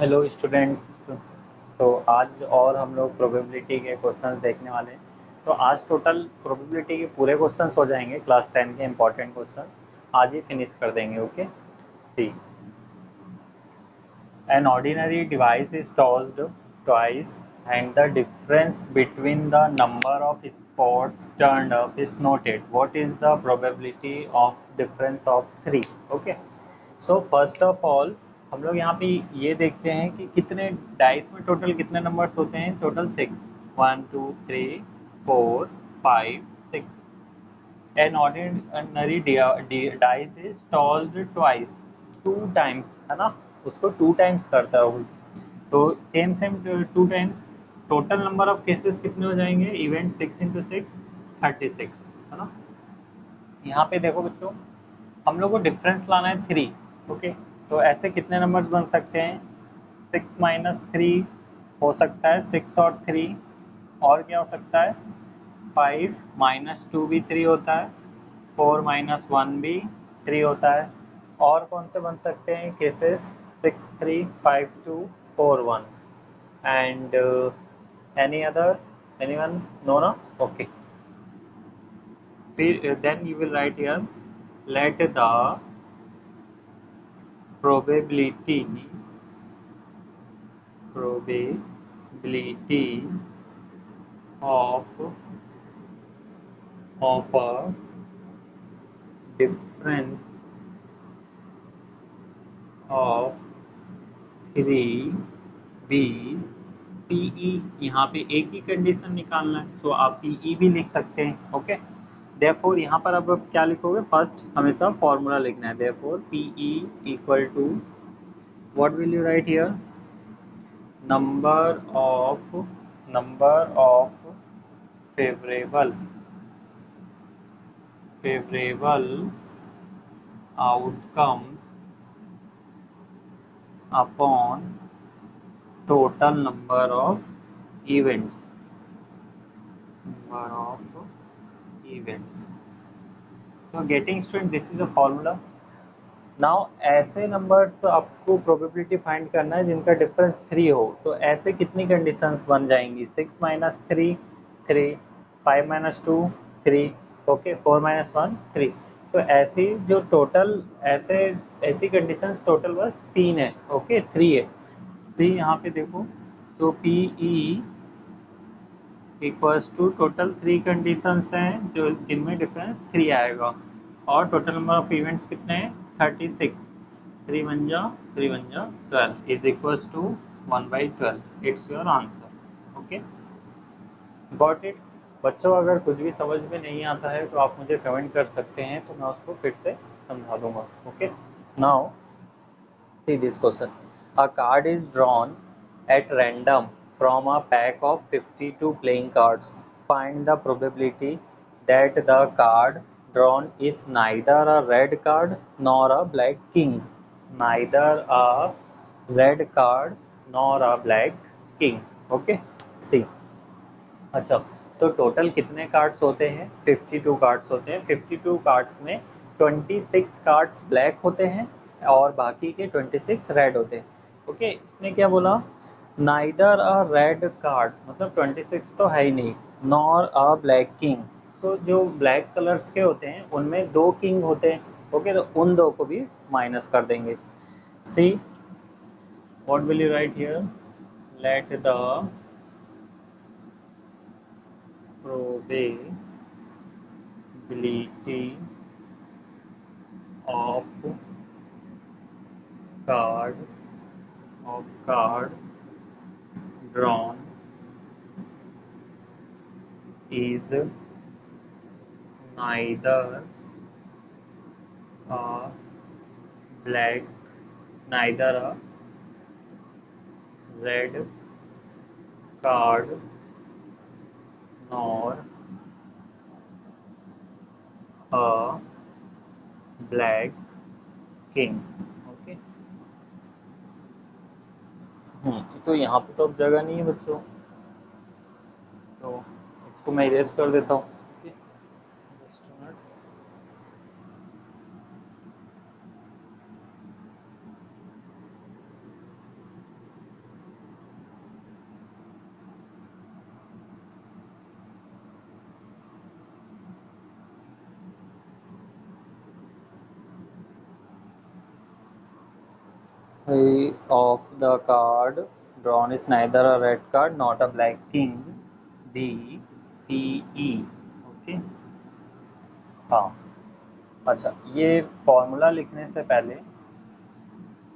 Hello students. आज और हम लोग प्रोबेबिलिटी के क्वेश्चंस देखने वाले हैं। तो आज टोटल प्रोबेबिलिटी के पूरे क्वेश्चंस हो जाएंगे, क्लास 10 के इम्पॉर्टेंट क्वेश्चंस आज ही फिनिश कर देंगे। Okay, see an ordinary dice is tossed twice and the difference between the number of spots turned up is noted. What is the probability of difference of 3? Okay, so first of all हम लोग यहाँ पे ये देखते हैं कि कितने dice में टोटल कितने नंबर्स होते हैं। Total 6, 1 2 3 4 5 6। An ordinary dice is tossed twice, two times, है ना, उसको टू टाइम्स करता है वो। तो same same two times, total number of cases कितने हो जाएंगे? इवेंट 6 इंटू 6 36, है ना। यहाँ पे देखो बच्चों, हम लोग को डिफरेंस लाना है 3। ओके, तो ऐसे कितने नंबर्स बन सकते हैं? 6 माइनस 3 हो सकता है, 6 और 3, और क्या हो सकता है? 5 माइनस 2 भी 3 होता है, 4 माइनस 1 भी 3 होता है। और कौन से बन सकते हैं cases? 6 3 5 2 4 1 and any other, anyone? No ना। ओके, फिर then you will write here, let the probability of a difference of 3 be PE। यहाँ पे एक ही कंडीशन निकालना है, सो आप PE भी लिख सकते हैं। ओके, देयरफॉर यहाँ पर अब क्या लिखोगे? फर्स्ट हमेशा फॉर्मूला लिखना है। Therefore PE equal to, what will you write here? Number of favorable outcomes upon total number of events. So getting student, this is a formula. Now ऐसे नंबर्स आपको प्रोबेबिलिटी फाइंड करना है जिनका difference 3 हो। तो ऐसे कितनी कंडीशंस बन जाएंगी? 6 माइनस 3 3, 5 माइनस 2 3, ओके, 4 माइनस 1 3। तो ऐसी जो टोटल ऐसी कंडीशंस टोटल बस 3 है। ओके, 3 है। सी यहाँ पे देखो, so P E equals to, total 3 conditions हैं जो जिनमें डिफरेंस 3 आएगा, और टोटल नंबर ऑफ इवेंट्स कितने हैं? 36। 3 1 जा 12 is equals to 1/12। It's your answer. Okay, got it? बच्चों, अगर कुछ भी समझ में नहीं आता है तो आप मुझे कमेंट कर सकते हैं, तो मैं उसको फिर से समझा दूंगा। Okay, now see this question. A card is drawn at random from a pack of 52 playing cards. Find the probability that the card drawn is neither a red card nor a black king. Neither a red card nor a black king. Okay, see. अच्छा, तो total कितने cards होते हैं? 52 cards होते हैं। 52 cards में 26 cards black होते हैं और बाकी के 26 रेड होते हैं। ओके, इसने क्या बोला? नाइदर अ रेड कार्ड, मतलब 26 तो है ही नहीं, नॉर अ ब्लैक किंग। सो जो ब्लैक कलर्स के होते हैं उनमें 2 किंग होते हैं। ओके, तो उन 2 को भी माइनस कर देंगे। See, what will you write here? Let the probability of card drawn is neither a black, neither a red card nor a black king। Okay, तो यहाँ पे तो अब जगह नहीं है बच्चों, तो इसको मैं इरेज कर देता हूँ। Okay, just a minute. of the card drawn is neither a red card not a black king. B P E. Okay, हाँ। अच्छा, ये फॉर्मूला लिखने से पहले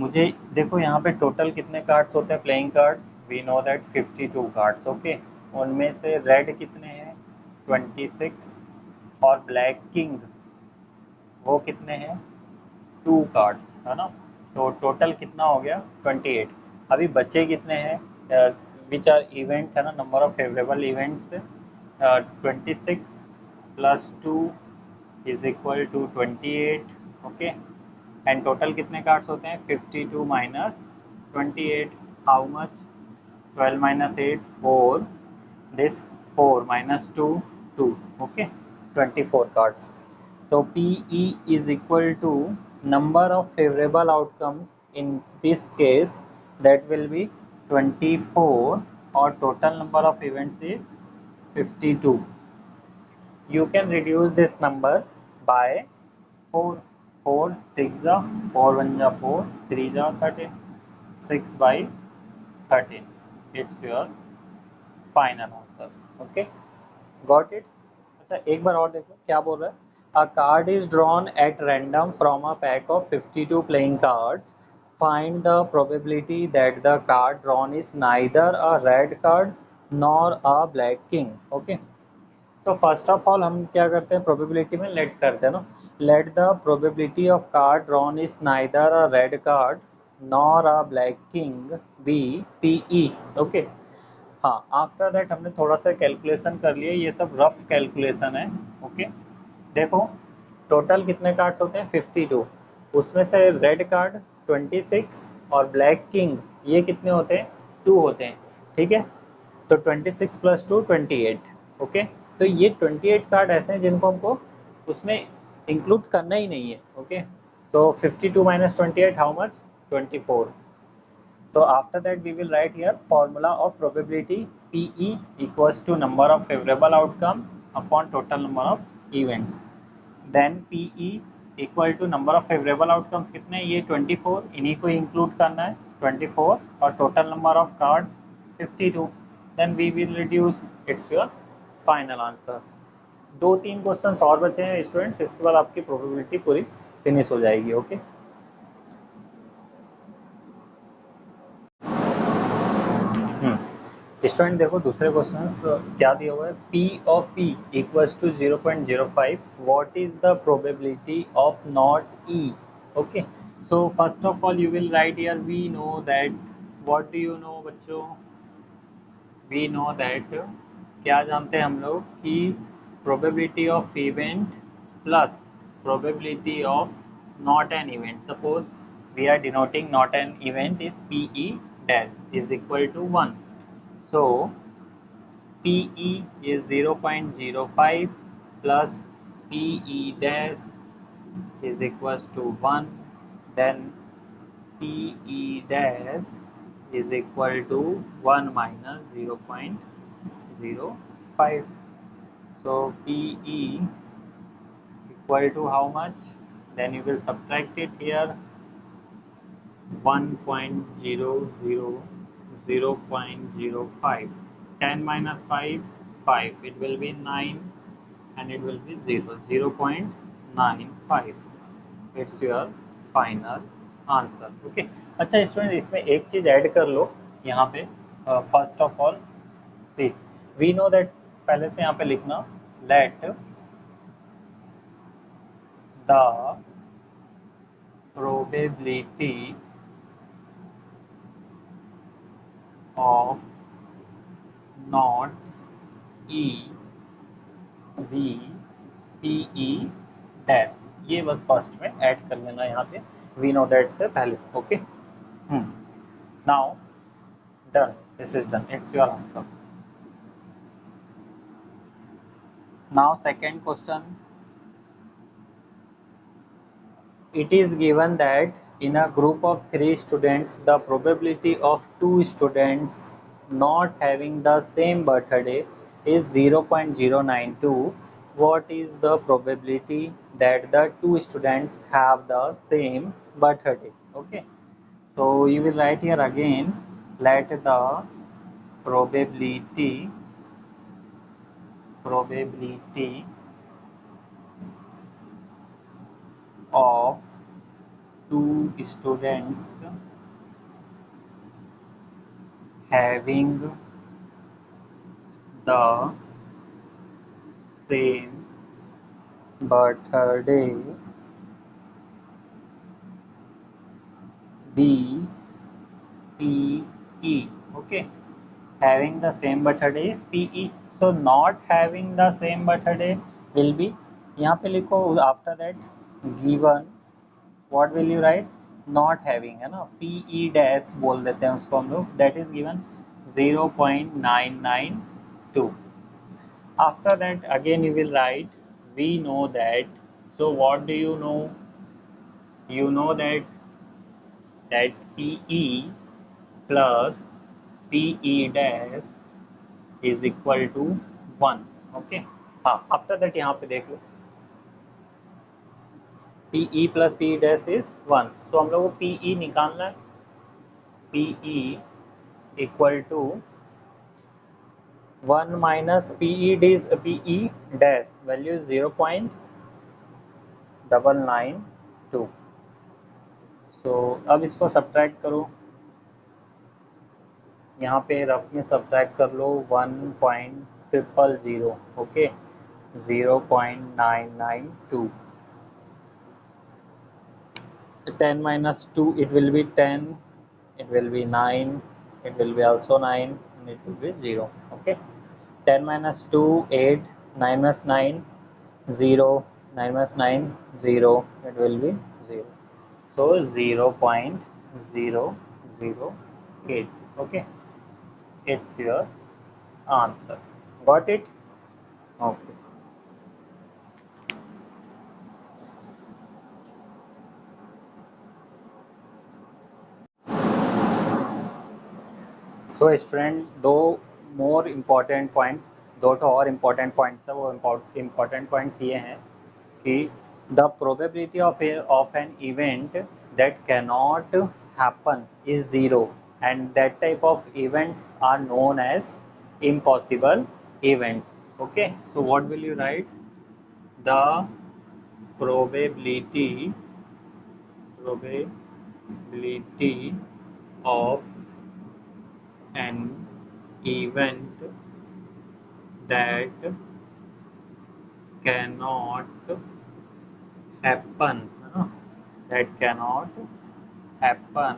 मुझे देखो यहाँ पे टोटल कितने कार्ड्स होते हैं playing cards, we know that 52 cards. Okay, उनमें से रेड कितने हैं 26 और ब्लैक किंग वो कितने हैं 2 कार्ड्स, है ना। तो टोटल कितना हो गया 28। अभी बचे कितने हैं विच आर इवेंट, है ना, number of favourable events 26 plus 2 is equal to 28। Okay, and total कितने कार्ड्स होते हैं 52 minus 28, how much 12 minus 8 4, this 4 minus 2 2। Okay, 24 cards. तो PE is equal to number of favorable outcomes in this case, that will be 24 or total number of events is 52. You can reduce this number by 4, 4 6 जा 4 1 जा 4 3 जा 13, 6 by 13, it's your final answer. Okay, got it। अच्छा, एक बार और देखो क्या बोल रहा है। A card is drawn at random from a pack of 52 playing cards. Find the probability that the card drawn is neither a red card nor a black king. Okay, so first of all हम क्या करते हैं probability में let करते हैं ना। Let the probability of card drawn is neither a red card nor a black king be PE. Okay, हाँ, after that हमने थोड़ा सा कैलकुलेशन कर लिए, ये सब रफ कैलकुलेशन है। ओके, देखो टोटल कितने कार्ड्स होते हैं 52, उसमें से रेड कार्ड 26 और ब्लैक किंग ये कितने होते हैं 2 होते हैं। ठीक है, तो 26 प्लस 2 28। ओके, तो ये 28 कार्ड ऐसे हैं जिनको हमको उसमें इंक्लूड करना ही नहीं है। Okay, so 52 minus 28 how much 24। So after that we will write here formula of probability PE equals to number of favorable outcomes upon total number of events. Then PE equal to number of favorable outcomes कितने, ये 24, इन्हीं को include करना है 24 और total number of cards 52. Then we will reduce, it's your final answer. 2-3 questions और बचे हैं स्टूडेंट्स, इसके बाद आपकी प्रोबेबिलिटी पूरी फिनिश हो जाएगी। ओके, स्टूडेंट देखो दूसरे क्वेश्चन क्या दिया हुआ है, P of E equals to 0.05, what is the probability of not E। Okay, so first of all you will write here we know that, what do you know बच्चों, we know that, क्या जानते हैं हम लोग कि probability of event plus probability of not an event, suppose we are denoting not an event is PE dash is equal to 1। So PE is 0.05 plus PE dash is equals to 1. Then PE dash is equal to 1 minus 0.05. So PE equal to how much? Then you will subtract it here 1.00, 0.05, 10 minus 5 5, it will be 9 and it will be 0, 0.95, it's your final answer। ओके, अच्छा student इसमें एक चीज़ add कर लो यहाँ पे, first of all see we know that, पहले से यहाँ पे लिखना let the probability of not E B PE dash, ये बस फर्स्ट में ऐड कर लेना यहाँ पे वी नो दैट से पहले। Okay, now done, this is done, it's your answer. Now second question, it is given that in a group of 3 students the probability of 2 students not having the same birthday is 0.092, what is the probability that the 2 students have the same birthday। okay, So you will write here again, let the probability of two students having the same birthday be PE. Okay, having the same birthday is PE. So not having the same birthday will be, यहाँ पे लिखो after that given, what will you write, not having, है ना, PE dash बोल देते हैं उसको हम लोग, that is given 0.992. After that again you will write, we know that. So what do you know? You know that PE plus PE dash is equal to 1. ओके, हाँ, आफ्टर दैट यहाँ पे देख लो, PE plus PE dash is 1. सो हम लोग को PE निकालना है. PE equal to 1 minus PE dash value is 0.992. सो अब इसको सब्ट्रैक्ट करो, यहाँ पे रफ में सब्ट्रैक्ट कर लो 1.000. Okay, 0.992. 10 minus 2, it will be 10, it will be 9, it will be also 9, and it will be 0. Okay, 10 minus 2 8, 9 minus 9 0, 9 minus 9 0, it will be 0. So 0.008. Okay, it's your answer. Got it? Okay. So student, दो more important points, दो तो और important points है, वो important points ये हैं कि the probability of an event that cannot happen is zero, and that type of events are known as impossible events. Okay, so what will you write? The probability of an event that cannot happen, है ना, that cannot happen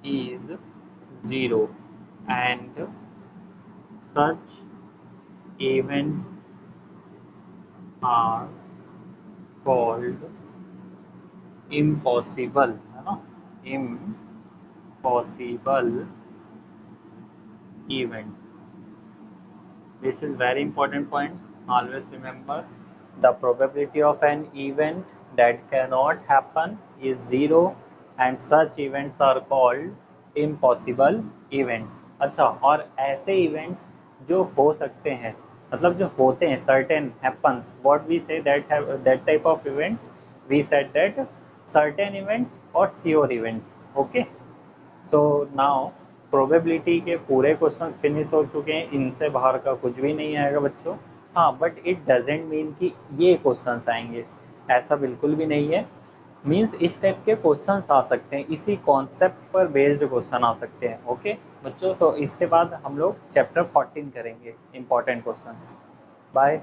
is 0, and such events are called impossible, है ना, impossible events. This is very important points. Always remember, the probability of an event that cannot happen is 0, and such events are called impossible events. अच्छा, और ऐसे events जो हो सकते हैं, मतलब जो होते हैं, certain happens, what we say that have that type of events, we said that certain events or sure events. Okay, so now probability के पूरे क्वेश्चंस फिनिश हो चुके हैं, इनसे बाहर का कुछ भी नहीं आएगा बच्चों. हाँ, बट इट डजेंट मीन कि ये क्वेश्चंस आएंगे, ऐसा बिल्कुल भी नहीं है. मीन्स इस टाइप के क्वेश्चंस आ सकते हैं, इसी कॉन्सेप्ट पर बेस्ड क्वेश्चन आ सकते हैं. ओके बच्चों, सो इसके बाद हम लोग चैप्टर 14 करेंगे, इंपॉर्टेंट क्वेश्चंस. बाय.